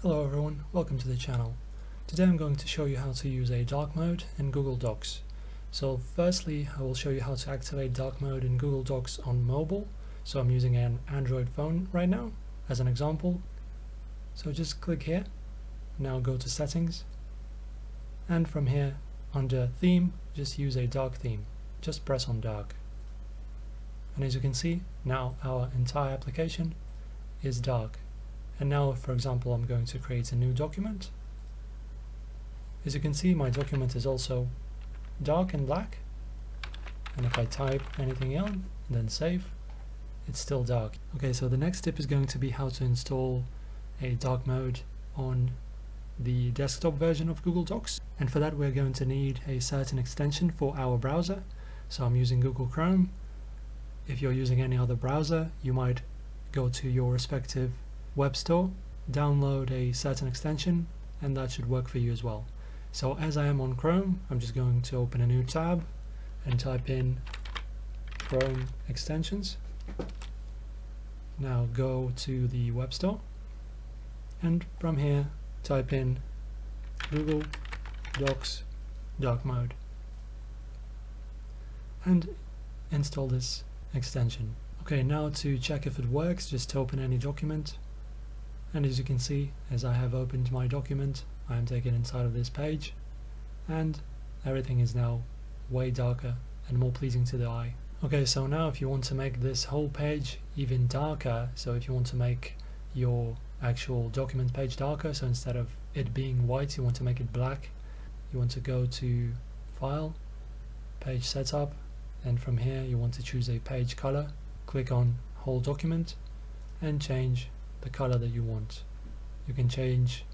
Hello everyone, welcome to the channel. Today I'm going to show you how to use a dark mode in Google Docs. So firstly, I will show you how to activate dark mode in Google Docs on mobile. So I'm using an Android phone right now as an example. So just click here, now go to settings, and from here under theme, just use a dark theme. Just press on dark. And as you can see, now our entire application is dark. And now, for example, I'm going to create a new document. As you can see, my document is also dark and black. And if I type anything in and then save, it's still dark. Okay, so the next tip is going to be how to install a dark mode on the desktop version of Google Docs. And for that, we're going to need a certain extension for our browser. So I'm using Google Chrome. If you're using any other browser, you might go to your respective web store, download a certain extension, and that should work for you as well. So as I am on Chrome, I'm just going to open a new tab and type in Chrome extensions. Now go to the web store, and from here type in Google Docs dark mode and install this extension. Okay, now to check if it works, just open any document. And as you can see, as I have opened my document, I am taken inside of this page, and everything is now way darker and more pleasing to the eye. Okay, so now if you want to make this whole page even darker, so if you want to make your actual document page darker, so instead of it being white, you want to make it black, you want to go to File, Page Setup, and from here you want to choose a page color, click on Whole Document, and change the color that you want. You can change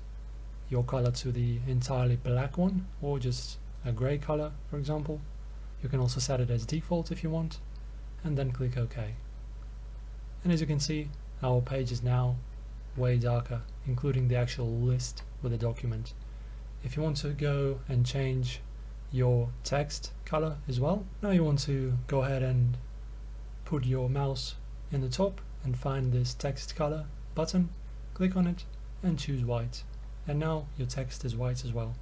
your color to the entirely black one or just a gray color, for example. You can also set it as default if you want, and then click OK. And as you can see, our page is now way darker, including the actual list with the document. If you want to go and change your text color as well, now you want to go ahead and put your mouse in the top and find this text color button, click on it and choose white, and now your text is white as well.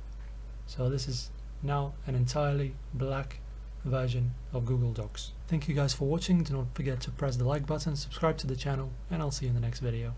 So this is now an entirely black version of Google Docs. Thank you guys for watching. Do not forget to press the like button, subscribe to the channel, and I'll see you in the next video.